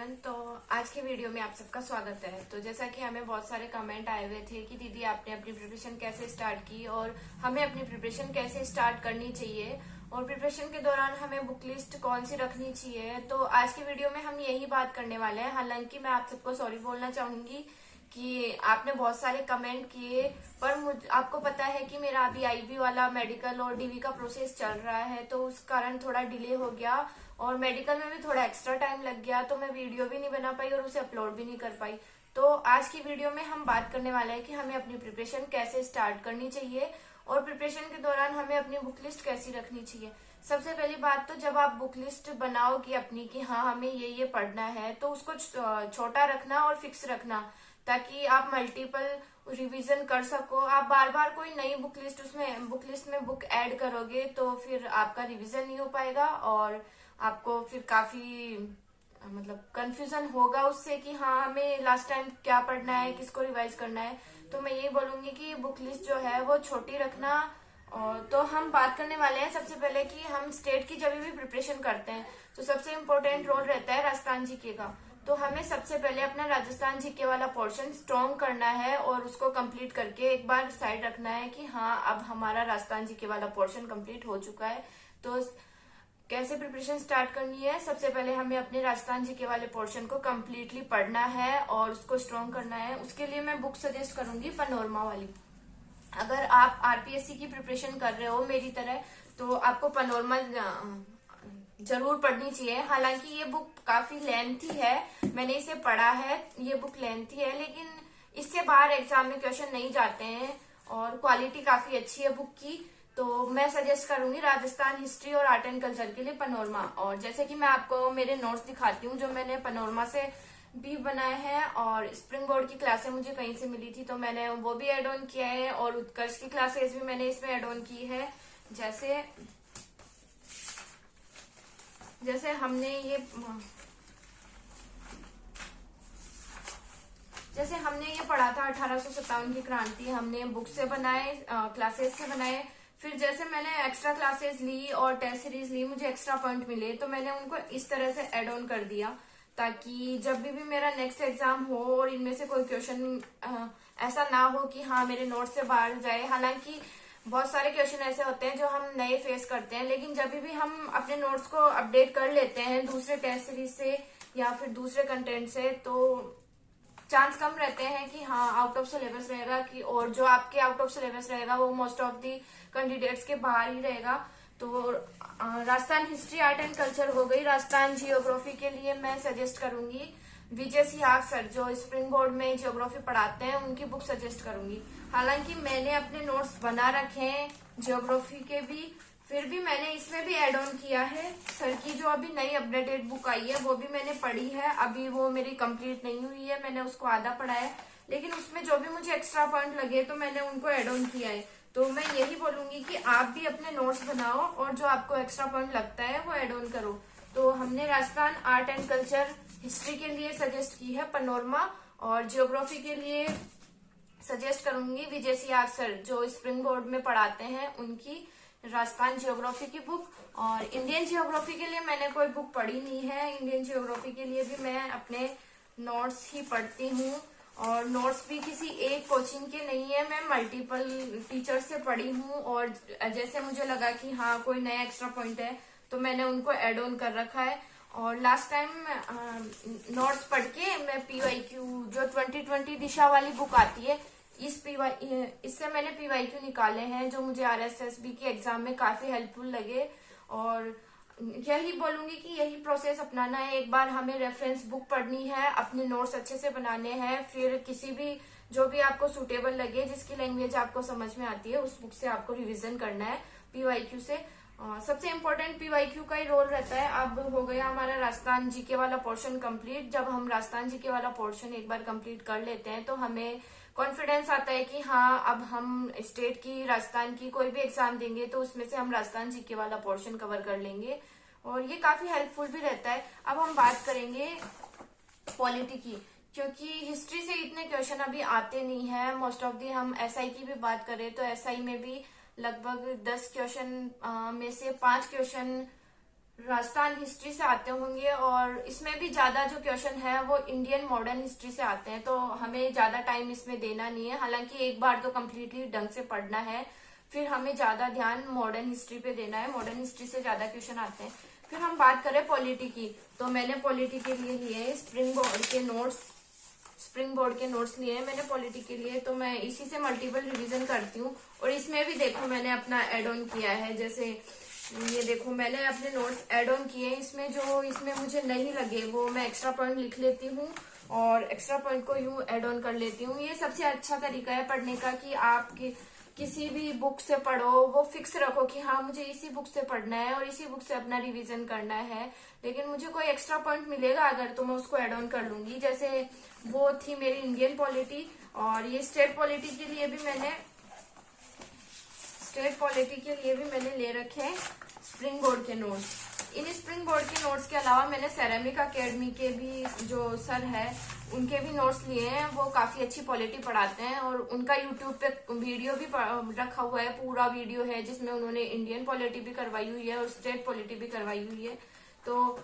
Everyone. तो आज की वीडियो में आप सबका स्वागत है। तो जैसा कि हमें बहुत सारे कमेंट आए हुए थे कि दीदी आपने अपनी प्रिपरेशन कैसे स्टार्ट की और हमें अपनी प्रिपरेशन कैसे स्टार्ट करनी चाहिए और प्रिपरेशन के दौरान हमें बुक लिस्ट कौन सी रखनी चाहिए। तो आज की वीडियो में हम यही बात करने वाले हैं। हालांकि मैं आप सबको सॉरी बोलना चाहूंगी कि आपने बहुत सारे कमेंट किए, पर आपको पता है कि मेरा अभी आईबी वाला मेडिकल और डीवी का प्रोसेस चल रहा है, तो उस कारण थोड़ा डिले हो गया और मेडिकल में भी थोड़ा एक्स्ट्रा टाइम लग गया, तो मैं वीडियो भी नहीं बना पाई और उसे अपलोड भी नहीं कर पाई। तो आज की वीडियो में हम बात करने वाले हैं कि हमें अपनी प्रिपरेशन कैसे स्टार्ट करनी चाहिए और प्रिपरेशन के दौरान हमें अपनी बुक लिस्ट कैसी रखनी चाहिए। सबसे पहली बात, तो जब आप बुक लिस्ट बनाओगे अपनी कि हाँ हमें ये पढ़ना है, तो उसको छोटा रखना और फिक्स रखना, ताकि आप मल्टीपल रिवीजन कर सको। आप बार बार कोई नई बुक लिस्ट में बुक ऐड करोगे तो फिर आपका रिवीजन नहीं हो पाएगा और आपको फिर काफी कंफ्यूजन होगा उससे कि हाँ हमें लास्ट टाइम क्या पढ़ना है, किसको रिवाइज करना है। तो मैं ये बोलूंगी कि बुक लिस्ट जो है वो छोटी रखना। और तो हम बात करने वाले हैं सबसे पहले कि हम स्टेट की जब भी प्रिपरेशन करते हैं तो सबसे इम्पोर्टेंट रोल रहता है राजस्थान जीके का। तो हमें सबसे पहले अपना राजस्थान जीके वाला पोर्शन स्ट्रॉन्ग करना है और उसको कंप्लीट करके एक बार साइड रखना है कि हाँ अब हमारा राजस्थान जीके वाला पोर्शन कंप्लीट हो चुका है। तो कैसे प्रिपरेशन स्टार्ट करनी है, सबसे पहले हमें अपने राजस्थान जीके वाले पोर्शन को कम्प्लीटली पढ़ना है और उसको स्ट्रॉन्ग करना है। उसके लिए मैं बुक सजेस्ट करूंगी पनोरमा वाली। अगर आप आरपीएससी की प्रिपरेशन कर रहे हो मेरी तरह, तो आपको पनोरमा जरूर पढ़नी चाहिए। हालांकि ये बुक काफी लेंथी है, मैंने इसे पढ़ा है, ये बुक लेंथी है, लेकिन इससे बाहर एग्जाम में क्वेश्चन नहीं जाते हैं और क्वालिटी काफी अच्छी है बुक की। तो मैं सजेस्ट करूंगी राजस्थान हिस्ट्री और आर्ट एंड कल्चर के लिए पनोरमा। और जैसे कि मैं आपको मेरे नोट्स दिखाती हूँ जो मैंने पनोरमा से भी बनाए हैं, और स्प्रिंग बोर्ड की क्लासें मुझे कहीं से मिली थी तो मैंने वो भी एड ऑन किया है और उत्कर्ष की क्लासेस भी मैंने इसमें एड ऑन की है। जैसे हमने ये पढ़ा था 1857 की क्रांति, हमने बुक से बनाए, क्लासेस से बनाए। फिर जैसे मैंने एक्स्ट्रा क्लासेस ली और टेस्ट सीरीज ली, मुझे एक्स्ट्रा पॉइंट मिले तो मैंने उनको इस तरह से ऐड ऑन कर दिया, ताकि जब भी मेरा नेक्स्ट एग्जाम हो और इनमें से कोई क्वेश्चन ऐसा ना हो कि हाँ मेरे नोट से बाहर जाए। हालांकि बहुत सारे क्वेश्चन ऐसे होते हैं जो हम नए फेस करते हैं, लेकिन जब भी हम अपने नोट्स को अपडेट कर लेते हैं दूसरे टेस्ट सीरीज से या फिर दूसरे कंटेंट से, तो चांस कम रहते हैं कि हाँ आउट ऑफ सिलेबस रहेगा कि, और जो आपके आउट ऑफ सिलेबस रहेगा वो मोस्ट ऑफ दी कैंडिडेट्स के बाहर ही रहेगा। तो Rajasthan history art and culture हो गई। राजस्थान जियोग्राफी के लिए मैं सजेस्ट करूंगी विजय सिहाग सर, जो स्प्रिंग बोर्ड में जियोग्राफी पढ़ाते हैं, उनकी बुक सजेस्ट करूंगी। हालांकि मैंने अपने नोट्स बना रखे हैं जियोग्राफी के भी, फिर भी मैंने इसमें भी एड ऑन किया है। सर की जो अभी नई अपडेटेड बुक आई है वो भी मैंने पढ़ी है, अभी वो मेरी कंप्लीट नहीं हुई है, मैंने उसको आधा पढ़ा है, लेकिन उसमें जो भी मुझे एक्स्ट्रा पॉइंट लगे तो मैंने उनको एड ऑन किया है। तो मैं यही बोलूंगी कि आप भी अपने नोट्स बनाओ और जो आपको एक्स्ट्रा पॉइंट लगता है वो एड ऑन करो। तो हमने Rajasthan art and culture history के लिए सजेस्ट की है पनोरमा, और जियोग्राफी के लिए सजेस्ट करूंगी विजय सिहाग सर जो स्प्रिंग बोर्ड में पढ़ाते हैं, उनकी राजस्थान जियोग्राफी की बुक। और इंडियन जियोग्राफी के लिए मैंने कोई बुक पढ़ी नहीं है, इंडियन जियोग्राफी के लिए भी मैं अपने नोट्स ही पढ़ती हूँ, और नोट्स भी किसी एक कोचिंग के नहीं है, मैं मल्टीपल टीचर से पढ़ी हूँ, और जैसे मुझे लगा कि हाँ कोई नया एक्स्ट्रा पॉइंट है तो मैंने उनको एड ऑन कर रखा है। और लास्ट टाइम नोट्स पढ़ के मैं पीवाईक्यू जो 2020 दिशा वाली बुक आती है, इससे मैंने पीवाईक्यू निकाले हैं जो मुझे आरएसएसबी के एग्जाम में काफी हेल्पफुल लगे। और यही बोलूंगी कि यही प्रोसेस अपनाना है। एक बार हमें रेफरेंस बुक पढ़नी है, अपने नोट्स अच्छे से बनाने हैं, फिर किसी भी जो भी आपको सुटेबल लगे, जिसकी लैंग्वेज आपको समझ में आती है, उस बुक से आपको रिवीजन करना है पीवाईक्यू से। सबसे इम्पोर्टेंट पीवाईक्यू का ही रोल रहता है। अब हो गया हमारा राजस्थान जीके वाला पोर्शन कंप्लीट। जब हम राजस्थान जीके वाला पोर्शन एक बार कंप्लीट कर लेते हैं तो हमें कॉन्फिडेंस आता है कि हाँ अब हम स्टेट की, राजस्थान की कोई भी एग्जाम देंगे तो उसमें से हम राजस्थान जीके वाला पोर्शन कवर कर लेंगे, और ये काफी हेल्पफुल भी रहता है। अब हम बात करेंगे पॉलिटी की, क्योंकि हिस्ट्री से इतने क्वेश्चन अभी आते नहीं है मोस्ट ऑफ दी। हम एसआई की भी बात करें तो एसआई में भी लगभग 10 क्वेश्चन में से 5 क्वेश्चन राजस्थान हिस्ट्री से आते होंगे, और इसमें भी ज्यादा जो क्वेश्चन है वो इंडियन मॉडर्न हिस्ट्री से आते हैं, तो हमें ज्यादा टाइम इसमें देना नहीं है। हालांकि एक बार तो कम्प्लीटली ढंग से पढ़ना है, फिर हमें ज्यादा ध्यान मॉडर्न हिस्ट्री पे देना है। मॉडर्न हिस्ट्री से ज्यादा क्वेश्चन आते हैं। फिर हम बात करें पॉलिटी की, तो मैंने पॉलिटी के लिए लिए स्प्रिंग बोर्ड के नोट्स। स्प्रिंग बोर्ड के नोट्स लिए हैं मैंने पॉलिटी के लिए, तो मैं इसी से मल्टीपल रिवीजन करती हूँ। और इसमें भी देखो मैंने अपना एड ऑन किया है, जैसे ये देखो मैंने अपने नोट्स एड ऑन किए हैं। इसमें जो इसमें मुझे नहीं लगे वो मैं एक्स्ट्रा पॉइंट लिख लेती हूँ और एक्स्ट्रा पॉइंट को यूं एड ऑन कर लेती हूँ। ये सबसे अच्छा तरीका है पढ़ने का कि आप किसी भी बुक से पढ़ो, वो फिक्स रखो कि हाँ मुझे इसी बुक से पढ़ना है और इसी बुक से अपना रिवीजन करना है। लेकिन मुझे कोई एक्स्ट्रा पॉइंट मिलेगा अगर, तो मैं उसको एड ऑन कर लूंगी। जैसे वो थी मेरी इंडियन पॉलिटी, और ये स्टेट पॉलिटी के लिए भी मैंने ले रखे हैं स्प्रिंग बोर्ड के नोट्स। इन स्प्रिंग बोर्ड के नोट्स के अलावा मैंने सेरेमिक अकेडमी के भी जो सर है उनके भी नोट्स लिए हैं। वो काफी अच्छी पॉलिटी पढ़ाते हैं, और उनका यूट्यूब पे वीडियो भी रखा हुआ है, पूरा वीडियो है जिसमें उन्होंने इंडियन पॉलिटी भी करवाई हुई है और स्टेट पॉलिटी भी करवाई हुई है। तो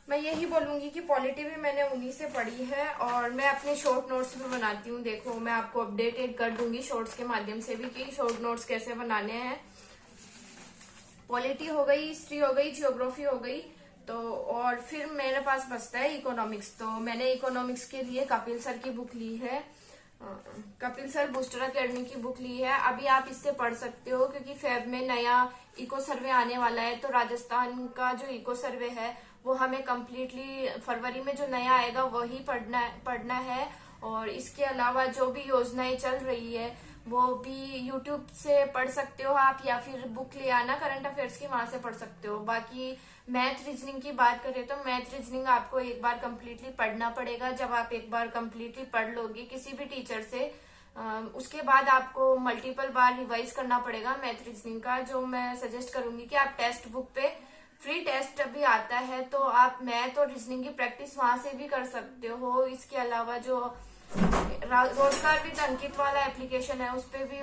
मैं यही बोलूंगी कि पॉलिटी भी मैंने उन्हीं से पढ़ी है, और मैं अपने शॉर्ट नोट्स भी बनाती हूँ। देखो मैं आपको अपडेटेड कर दूंगी शॉर्ट्स के माध्यम से भी कि शॉर्ट नोट्स कैसे बनाने हैं। पॉलिटी हो गई, हिस्ट्री हो गई, जियोग्राफी हो गई, तो और फिर मेरे पास बचता है इकोनॉमिक्स। तो मैंने इकोनॉमिक्स के लिए कपिल सर की बुक ली है, कपिल सर बूस्टर अकेडमी की बुक ली है। अभी आप इससे पढ़ सकते हो क्योंकि फेब में नया इको सर्वे आने वाला है, तो राजस्थान का जो इको सर्वे है वो हमें कम्प्लीटली फरवरी में जो नया आएगा वही पढ़ना है। और इसके अलावा जो भी योजनाएं चल रही है वो भी यूट्यूब से पढ़ सकते हो आप, या फिर बुक ले आना करंट अफेयर्स की, वहां से पढ़ सकते हो। बाकी मैथ रीजनिंग की बात करें तो मैथ रीजनिंग आपको एक बार कम्प्लीटली पढ़ना पड़ेगा। जब आप एक बार कम्प्लीटली पढ़ लोगे किसी भी टीचर से, उसके बाद आपको मल्टीपल बार रिवाइज करना पड़ेगा मैथ रीजनिंग का। जो मैं सजेस्ट करूंगी कि आप टेक्स्ट बुक पे फ्री टेस्ट अभी आता है, तो आप मैथ और रीजनिंग की प्रैक्टिस वहां से भी कर सकते हो। इसके अलावा जो रोजगार विद अंकित वाला एप्लीकेशन है उस पे भी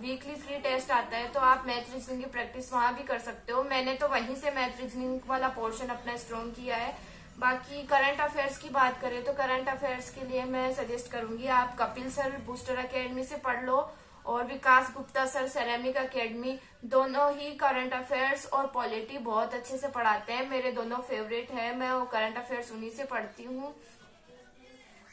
वीकली फ्री टेस्ट आता है, तो आप मैथ रीजनिंग की प्रैक्टिस वहां भी कर सकते हो। मैंने तो वहीं से मैथ रीजनिंग वाला पोर्शन अपना स्ट्रॉन्ग किया है। बाकी करंट अफेयर्स की बात करें तो करंट अफेयर्स के लिए मैं सजेस्ट करूंगी आप कपिल सर बूस्टर अकेडमी से पढ़ लो, और विकास गुप्ता सर सेरेमिक अकेडमी, दोनों ही करंट अफेयर्स और पॉलिटी बहुत अच्छे से पढ़ाते हैं। मेरे दोनों फेवरेट है, मैं वो करंट अफेयर्स उन्हीं से पढ़ती हूँ।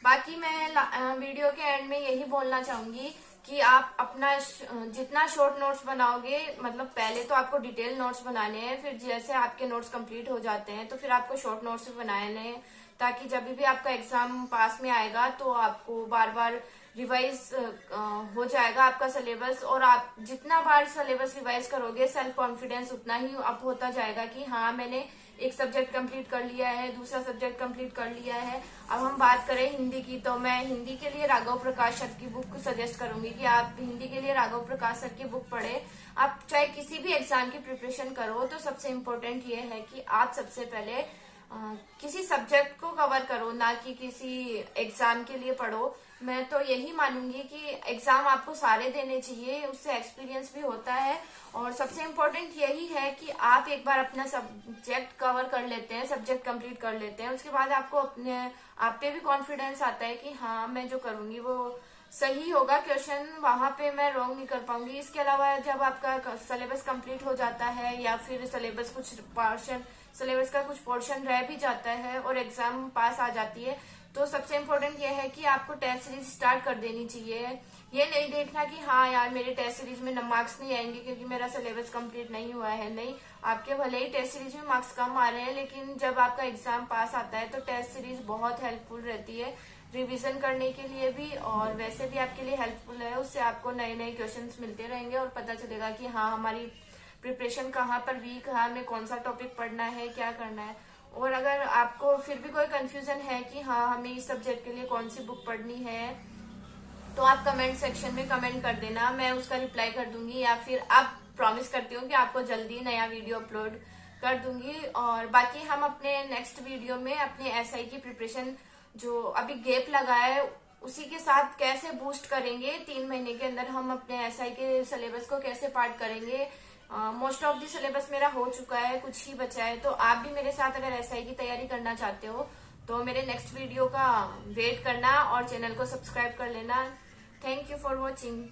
बाकी मैं वीडियो के एंड में यही बोलना चाहूंगी कि आप अपना जितना शॉर्ट नोट्स बनाओगे, मतलब पहले तो आपको डिटेल नोट्स बनाने हैं, फिर जैसे आपके नोट्स कंप्लीट हो जाते हैं तो फिर आपको शॉर्ट नोट्स भी बनाने हैं, ताकि जब भी आपका एग्जाम पास में आएगा तो आपको बार बार रिवाइज हो जाएगा आपका सिलेबस। और आप जितना बार सिलेबस रिवाइज करोगे सेल्फ कॉन्फिडेंस उतना ही अप होता जाएगा कि हाँ मैंने एक सब्जेक्ट कंप्लीट कर लिया है, दूसरा सब्जेक्ट कंप्लीट कर लिया है। अब हम बात करें हिंदी की, तो मैं हिंदी के लिए राघव प्रकाश सर की बुक सजेस्ट करूंगी कि आप हिंदी के लिए राघव प्रकाश सर की बुक पढ़े। आप चाहे किसी भी एग्जाम की प्रिपरेशन करो, तो सबसे इम्पोर्टेंट ये है कि आप सबसे पहले किसी सब्जेक्ट को कवर करो, ना कि किसी एग्जाम के लिए पढ़ो। मैं तो यही मानूंगी कि एग्जाम आपको सारे देने चाहिए, उससे एक्सपीरियंस भी होता है। और सबसे इम्पोर्टेंट यही है कि आप एक बार अपना सब्जेक्ट कवर कर लेते हैं, सब्जेक्ट कंप्लीट कर लेते हैं, उसके बाद आपको अपने आप पे भी कॉन्फिडेंस आता है कि हाँ मैं जो करूंगी वो सही होगा, क्वेश्चन वहां पे मैं रॉन्ग नहीं कर पाऊंगी। इसके अलावा जब आपका सिलेबस कंप्लीट हो जाता है या फिर सिलेबस का कुछ पोर्शन रह भी जाता है और एग्जाम पास आ जाती है, तो सबसे इम्पोर्टेंट ये है कि आपको टेस्ट सीरीज स्टार्ट कर देनी चाहिए। ये नहीं देखना कि हाँ यार मेरे टेस्ट सीरीज में मार्क्स नहीं आएंगे क्योंकि मेरा सिलेबस कंप्लीट नहीं हुआ है। नहीं, आपके भले ही टेस्ट सीरीज में मार्क्स कम आ रहे हैं, लेकिन जब आपका एग्जाम पास आता है तो टेस्ट सीरीज बहुत हेल्पफुल रहती है रिवीजन करने के लिए भी, और वैसे भी आपके लिए हेल्पफुल है। उससे आपको नए नए क्वेश्चंस मिलते रहेंगे और पता चलेगा कि हाँ हमारी प्रिपरेशन कहाँ पर वीक है, हमें कौन सा टॉपिक पढ़ना है, क्या करना है। और अगर आपको फिर भी कोई कंफ्यूजन है कि हाँ हमें इस सब्जेक्ट के लिए कौन सी बुक पढ़नी है, तो आप कमेंट सेक्शन में कमेंट कर देना, मैं उसका रिप्लाई कर दूंगी, या फिर आप प्रॉमिस करती हूँ कि आपको जल्दी नया वीडियो अपलोड कर दूंगी। और बाकी हम अपने नेक्स्ट वीडियो में अपने एसआई की प्रिपरेशन जो अभी गैप लगा है उसी के साथ कैसे बूस्ट करेंगे, 3 महीने के अंदर हम अपने एसआई के सिलेबस को कैसे पार्ट करेंगे, मोस्ट ऑफ द सिलेबस मेरा हो चुका है, कुछ ही बचा है। तो आप भी मेरे साथ अगर एसआई की तैयारी करना चाहते हो तो मेरे नेक्स्ट वीडियो का वेट करना और चैनल को सब्सक्राइब कर लेना। Thank you for watching.